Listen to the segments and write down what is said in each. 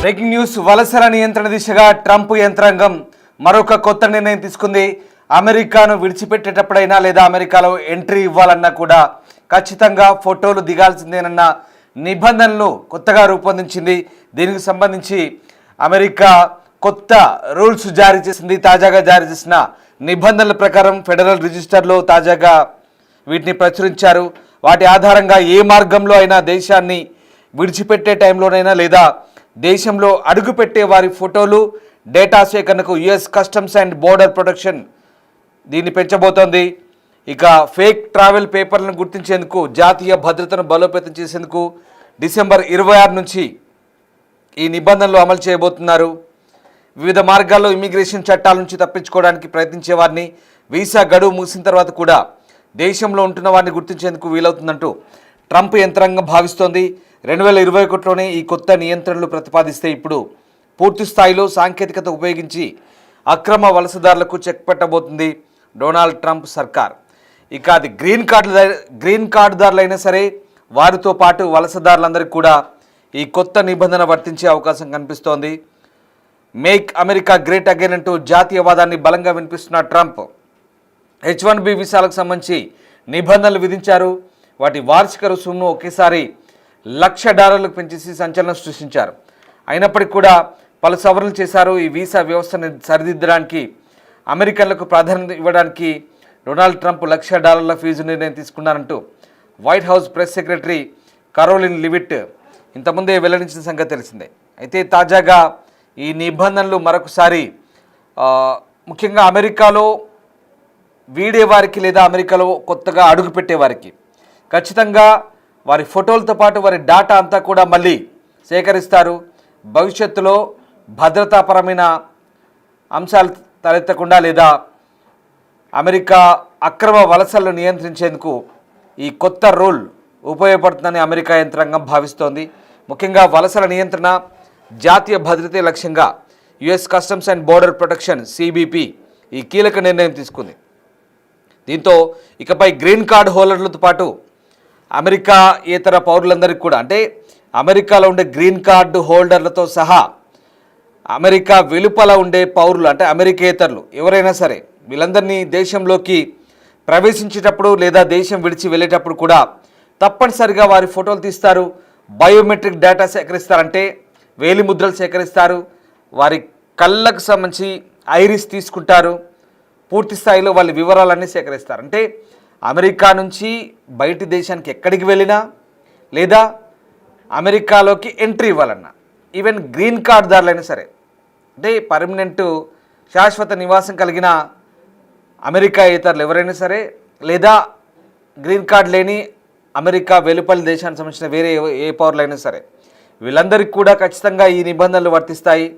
Breaking news. వలసల నియంత్రణ దిశగా ట్రంప్ యంత్రాంగం మరొక కొత్త నిర్ణయం తీసుకుంది. అమెరికాను విడిచిపెట్టేటప్పుడైనా లేదా అమెరికాలో ఎంట్రీ ఇవ్వాలన్నా కూడా ఖచ్చితంగా ఫోటోలు దిగాల్సిందేనన్న నిబంధనలు కొత్తగా రూపొందించింది. దీనికి సంబంధించి అమెరికా కొత్త రూల్స్ జారీ చేసింది. తాజాగా జారీ చేసిన నిబంధనల ప్రకారం ఫెడరల్ రిజిస్టర్లో తాజాగా వీటిని ప్రచురించారు. వాటి ఆధారంగా ఏ మార్గంలో అయినా దేశాన్ని విడిచిపెట్టే టైంలోనైనా లేదా దేశంలో అడుగుపెట్టే వారి ఫోటోలు డేటా సేకరణకు US customs and border protection దీన్ని పెంచబోతోంది. ఇక ఫేక్ ట్రావెల్ పేపర్లను గుర్తించేందుకు జాతీయ భద్రతను బలోపేతం చేసేందుకు డిసెంబర్ 26 నుంచి ఈ నిబంధనలు అమలు చేయబోతున్నారు. వివిధ మార్గాల్లో ఇమిగ్రేషన్ చట్టాల నుంచి తప్పించుకోవడానికి ప్రయత్నించే వారిని వీసా గడువు ముగిసిన తర్వాత కూడా దేశంలో ఉంటున్న వారిని గుర్తించేందుకు వీలవుతుందంటూ ట్రంప్ యంత్రాంగం భావిస్తోంది. 2021లోనే ఈ కొత్త నియంత్రణలు ప్రతిపాదిస్తే ఇప్పుడు పూర్తి స్థాయిలో సాంకేతికత ఉపయోగించి అక్రమ వలసదారులకు చెక్ పెట్టబోతుంది డొనాల్డ్ ట్రంప్ సర్కార్. ఇక అది గ్రీన్ కార్డుదారులైనా సరే వారితో పాటు వలసదారులందరికీ కూడా ఈ కొత్త నిబంధన వర్తించే అవకాశం కనిపిస్తోంది. మేక్ అమెరికా గ్రేట్ అగైన్ అంటూ జాతీయవాదాన్ని బలంగా వినిపిస్తున్న ట్రంప్ H1B వీసాలకు సంబంధించి నిబంధనలు విధించారు. వాటి వార్షిక రుసుమును ఒకేసారి $1,00,000 పెంచేసి సంచలనం సృష్టించారు. అయినప్పటికీ కూడా పలు సవరణలు చేశారు. ఈ వీసా వ్యవస్థను సరిదిద్దడానికి అమెరికన్లకు ప్రాధాన్యత ఇవ్వడానికి డొనాల్డ్ ట్రంప్ $1,00,000 ఫీజు నిర్ణయం తీసుకున్నారంటూ White House press secretary Caroline Leavitt ఇంతకుముందే వెల్లడించిన సంగతి తెలిసిందే. అయితే తాజాగా ఈ నిబంధనలు మరొకసారి ముఖ్యంగా అమెరికాలో వీడే వారికి లేదా అమెరికాలో కొత్తగా అడుగుపెట్టే వారికి ఖచ్చితంగా వారి ఫోటోలతో పాటు వారి డాటా అంతా కూడా మళ్ళీ సేకరిస్తారు. భవిష్యత్తులో భద్రతాపరమైన అంశాలు తలెత్తకుండా లేదా అమెరికా అక్రమ వలసలను నియంత్రించేందుకు ఈ కొత్త రూల్ ఉపయోగపడుతుందని అమెరికా యంత్రాంగం భావిస్తోంది. ముఖ్యంగా వలసల నియంత్రణ జాతీయ భద్రతే లక్ష్యంగా US customs and border protection CBP ఈ కీలక నిర్ణయం తీసుకుంది. దీంతో ఇకపై గ్రీన్ కార్డ్ హోల్డర్లతో పాటు అమెరికా ఇతర పౌరులందరికీ కూడా అంటే అమెరికాలో ఉండే గ్రీన్ కార్డు హోల్డర్లతో సహా అమెరికా వెలుపల ఉండే పౌరులు అంటే అమెరికేతరులు ఎవరైనా సరే వీళ్ళందరినీ దేశంలోకి ప్రవేశించేటప్పుడు లేదా దేశం విడిచి వెళ్ళేటప్పుడు కూడా తప్పనిసరిగా వారి ఫోటోలు తీస్తారు. బయోమెట్రిక్ డేటా సేకరిస్తారంటే వేలి ముద్రలు సేకరిస్తారు. వారి కళ్ళకు సంబంధించి ఐరిస్ తీసుకుంటారు. పూర్తి స్థాయిలో వాళ్ళ వివరాలన్నీ సేకరిస్తారు. అంటే అమెరికా నుంచి బయటి దేశానికి ఎక్కడికి వెళ్ళినా లేదా అమెరికాలోకి ఎంట్రీ ఇవ్వాలన్నా ఈవెన్ గ్రీన్ కార్డుదారులైనా సరే అంటే పర్మనెంట్ శాశ్వత నివాసం కలిగిన అమెరికా ఇతరులు ఎవరైనా సరే లేదా గ్రీన్ కార్డు లేని అమెరికా వెలుపలి దేశానికి సంబంధించిన వేరే ఏ పౌరులైనా సరే వీళ్ళందరికీ కూడా ఖచ్చితంగా ఈ నిబంధనలు వర్తిస్తాయి.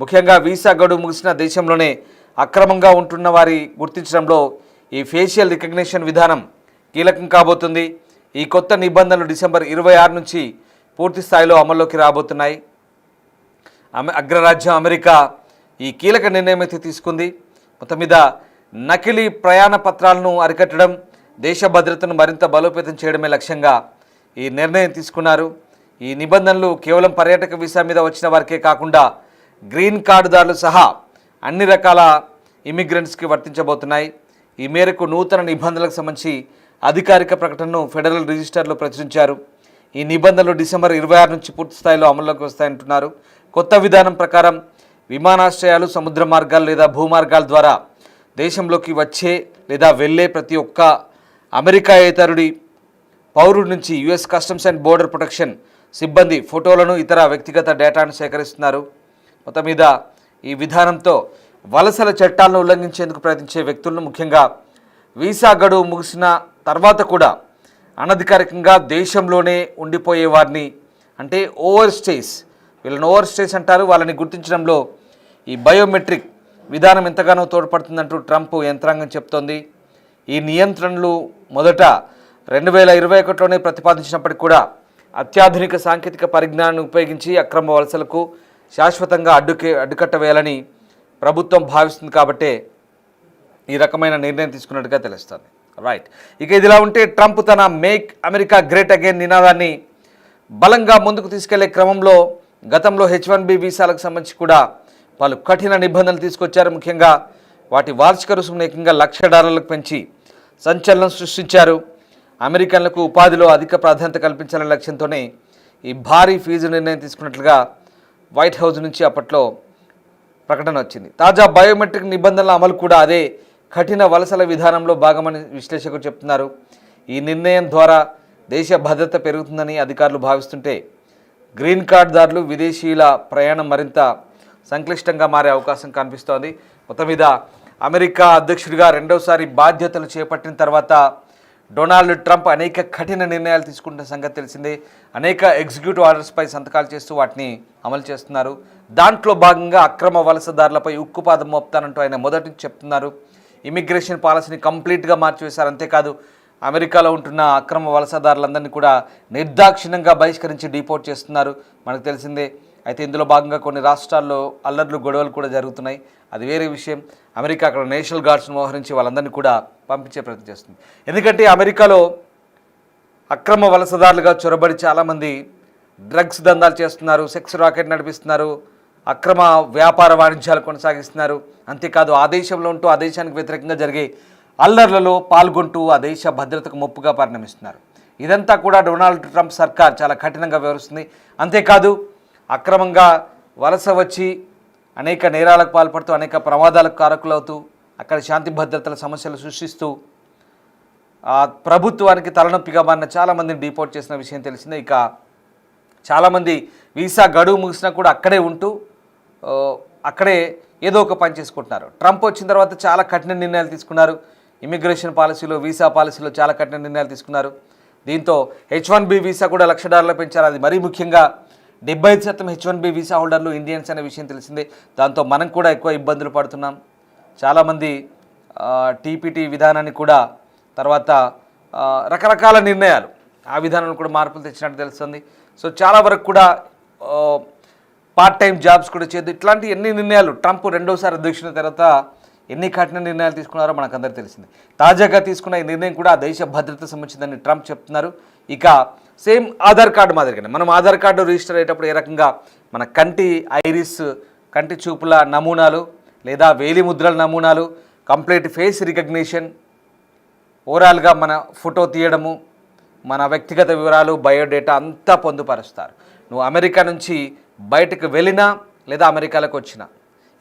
ముఖ్యంగా వీసా గడువు ముగిసిన దేశంలోనే అక్రమంగా ఉంటున్న వారి గుర్తించడంలో ఈ ఫేషియల్ రికగ్నిషన్ విధానం కీలకం కాబోతుంది. ఈ కొత్త నిబంధనలు డిసెంబర్ 26 నుంచి పూర్తి స్థాయిలో అమల్లోకి రాబోతున్నాయి. అగ్రరాజ్యం అమెరికా ఈ కీలక నిర్ణయం అయితే తీసుకుంది. మొత్తం మీద నకిలీ ప్రయాణ పత్రాలను అరికట్టడం, దేశ భద్రతను మరింత బలోపేతం చేయడమే లక్ష్యంగా ఈ నిర్ణయం తీసుకున్నారు. ఈ నిబంధనలు కేవలం పర్యాటక వీసా మీద వచ్చిన వారికే కాకుండా గ్రీన్ కార్డుదారులు సహా అన్ని రకాల ఇమిగ్రెంట్స్కి వర్తించబోతున్నాయి. ఈ మేరకు నూతన నిబంధనలకు సంబంధించి అధికారిక ప్రకటనను ఫెడరల్ రిజిస్టర్లో ప్రచురించారు. ఈ నిబంధనలు డిసెంబర్ 26 నుంచి పూర్తి స్థాయిలో అమల్లోకి వస్తాయంటున్నారు. కొత్త విధానం ప్రకారం విమానాశ్రయాలు, సముద్ర మార్గాలు లేదా భూమార్గాల ద్వారా దేశంలోకి వచ్చే లేదా వెళ్ళే ప్రతి ఒక్క అమెరికాయేతరుడి పౌరుడి నుంచి US customs and border protection సిబ్బంది ఫోటోలను ఇతర వ్యక్తిగత డేటాను సేకరిస్తున్నారు. మొత్తం మీద ఈ విధానంతో వలసల చట్టాలను ఉల్లంఘించేందుకు ప్రయత్నించే వ్యక్తులను ముఖ్యంగా వీసా గడువు ముగిసిన తర్వాత కూడా అనధికారికంగా దేశంలోనే ఉండిపోయే వారిని అంటే వీళ్ళని ఓవర్ స్టేస్ అంటారు. వాళ్ళని గుర్తించడంలో ఈ బయోమెట్రిక్ విధానం ఎంతగానో తోడ్పడుతుందంటూ ట్రంప్ యంత్రాంగం చెప్తోంది. ఈ నియంత్రణలు మొదట 2021లోనే ప్రతిపాదించినప్పటికీ కూడా అత్యాధునిక సాంకేతిక పరిజ్ఞానాన్ని ఉపయోగించి అక్రమ వలసలకు శాశ్వతంగా అడ్డుకట్ట వేయాలని ప్రభుత్వం భావిస్తుంది. కాబట్టే ఈ రకమైన నిర్ణయం తీసుకున్నట్టుగా తెలుస్తుంది. రైట్. ఇక ఇదిలా ఉంటే ట్రంప్ తన మేక్ అమెరికా గ్రేట్ అగైన్ నినాదాన్ని బలంగా ముందుకు తీసుకెళ్లే క్రమంలో గతంలో H1B వీసాలకు సంబంధించి కూడా వాళ్ళు కఠిన నిబంధనలు తీసుకొచ్చారు. ముఖ్యంగా వాటి వార్షిక రుసుమును ఏకంగా $1,00,000 పెంచి సంచలనం సృష్టించారు. అమెరికన్లకు ఉపాధిలో అధిక ప్రాధాన్యత కల్పించాలనే లక్ష్యంతోనే ఈ భారీ ఫీజు నిర్ణయం తీసుకున్నట్లుగా వైట్ హౌస్ నుంచి అప్పట్లో ప్రకటన వచ్చింది. తాజా బయోమెట్రిక్ నిబంధనల అమలు కూడా అదే కఠిన వలసల విధానంలో భాగమని విశ్లేషకులు చెప్తున్నారు. ఈ నిర్ణయం ద్వారా దేశ భద్రత పెరుగుతుందని అధికారులు భావిస్తుంటే గ్రీన్ కార్డుదారులు విదేశీయుల ప్రయాణం మరింత సంక్లిష్టంగా మారే అవకాశం కనిపిస్తోంది. మొత్తం మీద అమెరికా అధ్యక్షుడిగా రెండోసారి బాధ్యతలు చేపట్టిన తర్వాత డొనాల్డ్ ట్రంప్ అనేక కఠిన నిర్ణయాలు తీసుకుంటున్న సంగతి తెలిసిందే. అనేక ఎగ్జిక్యూటివ్ ఆర్డర్స్పై సంతకాలు చేస్తూ వాటిని అమలు చేస్తున్నారు. దాంట్లో భాగంగా అక్రమ వలసదారులపై ఉక్కుపాదం మోపుతానంటూ ఆయన మొదటి నుంచి చెప్తున్నారు. ఇమిగ్రేషన్ పాలసీని కంప్లీట్గా మార్చివేశారు. అంతేకాదు అమెరికాలో ఉంటున్న అక్రమ వలసదారులందరినీ కూడా నిర్దాక్షిణ్యంగా బహిష్కరించి డిపోర్ట్ చేస్తున్నారు. మనకు తెలిసిందే. అయితే ఇందులో భాగంగా కొన్ని రాష్ట్రాల్లో అల్లర్లు గొడవలు కూడా జరుగుతున్నాయి. అది వేరే విషయం. అమెరికా అక్కడ నేషనల్ గార్డ్స్ను మోహరించి వాళ్ళందరినీ కూడా పంపించే ప్రయత్నం చేస్తుంది. ఎందుకంటే అమెరికాలో అక్రమ వలసదారులుగా చొరబడి చాలామంది డ్రగ్స్ దందాలు చేస్తున్నారు, సెక్స్ రాకెట్ నడిపిస్తున్నారు, అక్రమ వ్యాపార వాణిజ్యాలు కొనసాగిస్తున్నారు. అంతేకాదు ఆ దేశంలో ఉంటూ ఆ దేశానికి వ్యతిరేకంగా జరిగే అల్లర్లలో పాల్గొంటూ ఆ దేశ భద్రతకు ముప్పుగా పరిణమిస్తున్నారు. ఇదంతా కూడా డొనాల్డ్ ట్రంప్ సర్కార్ చాలా కఠినంగా వ్యవహరిస్తుంది. అంతేకాదు అక్రమంగా వలస వచ్చి అనేక నేరాలకు పాల్పడుతూ అనేక ప్రమాదాలకు కారకులవుతూ అక్కడ శాంతి భద్రతల సమస్యలు సృష్టిస్తూ ప్రభుత్వానికి తలనొప్పిగా మారిన చాలామందిని డిపోర్ట్ చేసిన విషయం తెలిసిందే. ఇక చాలామంది వీసా గడువు ముగిసినా కూడా అక్కడే ఉంటూ అక్కడే ఏదో ఒక పని చేసుకుంటున్నారు. ట్రంప్ వచ్చిన తర్వాత చాలా కఠిన నిర్ణయాలు తీసుకున్నారు. ఇమిగ్రేషన్ పాలసీలో, వీసా పాలసీలో చాలా కఠిన నిర్ణయాలు తీసుకున్నారు. దీంతో H1B వీసా కూడా $1,00,000 పెంచారు. అది మరీ ముఖ్యంగా 75% H1B వీసా హోల్డర్లు ఇండియన్స్ అనే విషయం తెలిసిందే. దాంతో మనం కూడా ఎక్కువ ఇబ్బందులు పడుతున్నాం. చాలామంది టీపీటీ విధానాన్ని కూడా తర్వాత రకరకాల నిర్ణయాలు ఆ విధానాన్ని కూడా మార్పులు తెచ్చినట్టు తెలుస్తుంది. సో చాలా వరకు కూడా పార్ట్ టైం జాబ్స్ కూడా చేయదు. ఇట్లాంటి ఎన్ని నిర్ణయాలు ట్రంప్ రెండోసారి అధ్యక్షుని తర్వాత ఎన్ని కఠిన నిర్ణయాలు తీసుకున్నారో మనకు అందరికీ తెలిసింది. తాజాగా తీసుకున్న ఈ నిర్ణయం కూడా దేశ భద్రత సంబంధించిందని ట్రంప్ చెప్తున్నారు. ఇక సేమ్ ఆధార్ కార్డు మాదిరిగానే మనం ఆధార్ కార్డు రిజిస్టర్ అయ్యేటప్పుడు ఏ రకంగా మన కంటి ఐరిస్, కంటి చూపుల నమూనాలు లేదా వేలి ముద్రల నమూనాలు, కంప్లీట్ ఫేస్ రికగ్నిషన్, ఓవరాల్గా మన ఫోటో తీయడము, మన వ్యక్తిగత వివరాలు, బయోడేటా అంతా పొందుపరుస్తారు. నువ్వు అమెరికా నుంచి బయటకు వెళ్ళినా లేదా అమెరికాలోకి వచ్చినా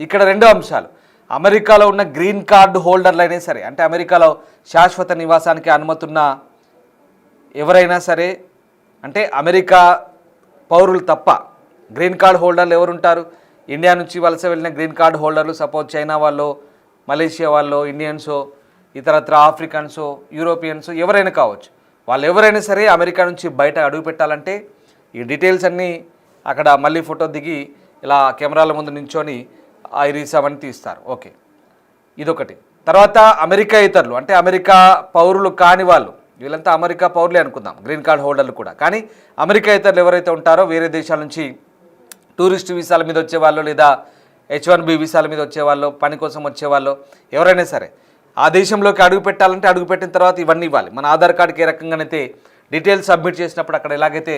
ఇక్కడ రెండు అంశాలు. అమెరికాలో ఉన్న గ్రీన్ కార్డు హోల్డర్లు అయినా సరే, అంటే అమెరికాలో శాశ్వత నివాసానికి అనుమతి ఉన్న ఎవరైనా సరే, అంటే అమెరికా పౌరులు తప్ప గ్రీన్ కార్డు హోల్డర్లు ఎవరుంటారు? ఇండియా నుంచి వలస వెళ్ళిన గ్రీన్ కార్డు హోల్డర్లు, సపోజ్ చైనా వాళ్ళు, మలేషియా వాళ్ళు, ఇండియన్సో, ఇతరత్ర ఆఫ్రికన్సో, యూరోపియన్సో ఎవరైనా కావచ్చు. వాళ్ళు ఎవరైనా సరే అమెరికా నుంచి బయట అడుగు పెట్టాలంటే ఈ డీటెయిల్స్ అన్నీ అక్కడ మళ్ళీ ఫోటో దిగి ఇలా కెమెరాల ముందు నించొని ఐరిస్ అవన్నీ తీస్తారు. ఓకే, ఇదొకటి. తర్వాత అమెరికా ఇతరులు, అంటే అమెరికా పౌరులు కాని వాళ్ళు, వీళ్ళంతా అమెరికా పౌరులే అనుకుందాం, గ్రీన్ కార్డ్ హోల్డర్లు కూడా. కానీ అమెరికా ఇతరులు ఎవరైతే ఉంటారో వేరే దేశాల నుంచి టూరిస్ట్ వీసాల మీద వచ్చేవాళ్ళు లేదా H1B వీసాల మీద వచ్చేవాళ్ళు, పని కోసం వచ్చేవాళ్ళు ఎవరైనా సరే ఆ దేశంలోకి అడుగు పెట్టాలంటే అడుగు పెట్టిన తర్వాత ఇవన్నీ ఇవ్వాలి. మన ఆధార్ కార్డుకి ఏ రకంగానైతే డీటెయిల్స్ సబ్మిట్ చేసినప్పుడు అక్కడ ఎలాగైతే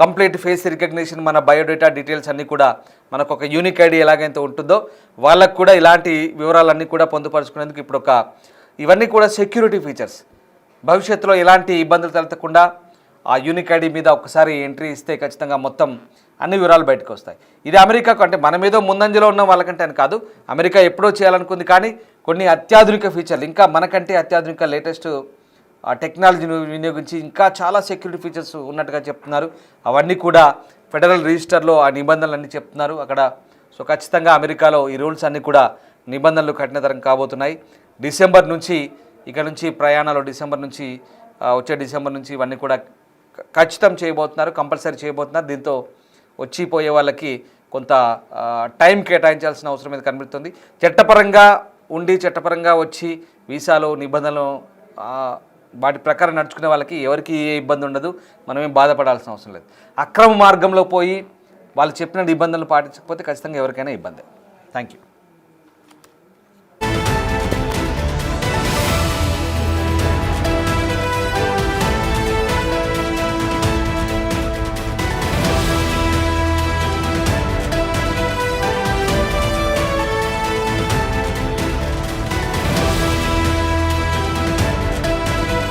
కంప్లీట్ ఫేస్ రికగ్నిషన్, మన బయోడేటా డీటెయిల్స్ అన్నీ కూడా మనకు ఒక యూనిక్ ఐడి ఎలాగైతే ఉంటుందో వాళ్ళకు కూడా ఇలాంటి వివరాలన్నీ కూడా పొందుపరుచుకునేందుకు ఇప్పుడు ఇవన్నీ కూడా సెక్యూరిటీ ఫీచర్స్. భవిష్యత్తులో ఎలాంటి ఇబ్బందులు తలెత్తకుండా ఆ యూనిక్ ఐడి మీద ఒకసారి ఎంట్రీ ఇస్తే ఖచ్చితంగా మొత్తం అన్ని వివరాలు బయటకు వస్తాయి. ఇది అమెరికాకు, అంటే మనమేదో ముందంజలో ఉన్న వాళ్ళకంటే అని కాదు, అమెరికా ఎప్పుడో చేయాలనుకుంది. కానీ కొన్ని అత్యాధునిక ఫీచర్లు, ఇంకా మనకంటే అత్యాధునిక లేటెస్ట్ టెక్నాలజీని వినియోగించి ఇంకా చాలా సెక్యూరిటీ ఫీచర్స్ ఉన్నట్టుగా చెప్తున్నారు. అవన్నీ కూడా ఫెడరల్ రిజిస్టర్లో ఆ నిబంధనలన్నీ చెప్తున్నారు అక్కడ. సో ఖచ్చితంగా అమెరికాలో ఈ రూల్స్ అన్నీ కూడా నిబంధనలు కఠినతరం కాబోతున్నాయి. డిసెంబర్ నుంచి ఇక నుంచి ప్రయాణాలు వచ్చే డిసెంబర్ నుంచి ఇవన్నీ కూడా ఖచ్చితం చేయబోతున్నారు, కంపల్సరీ చేయబోతున్నారు. దీంతో వచ్చిపోయే వాళ్ళకి కొంత టైం కేటాయించాల్సిన అవసరం మీద కనిపిస్తుంది. చట్టపరంగా ఉండి చట్టపరంగా వచ్చి వీసాలు నిబంధనలు వాటి ప్రకారం నడుచుకునే వాళ్ళకి ఎవరికి ఏ ఇబ్బంది ఉండదు, మనమేం బాధపడాల్సిన అవసరం లేదు. అక్రమ మార్గంలో పోయి వాళ్ళు చెప్పిన నిబంధనలు పాటించకపోతే ఖచ్చితంగా ఎవరికైనా ఇబ్బంది. Thank you.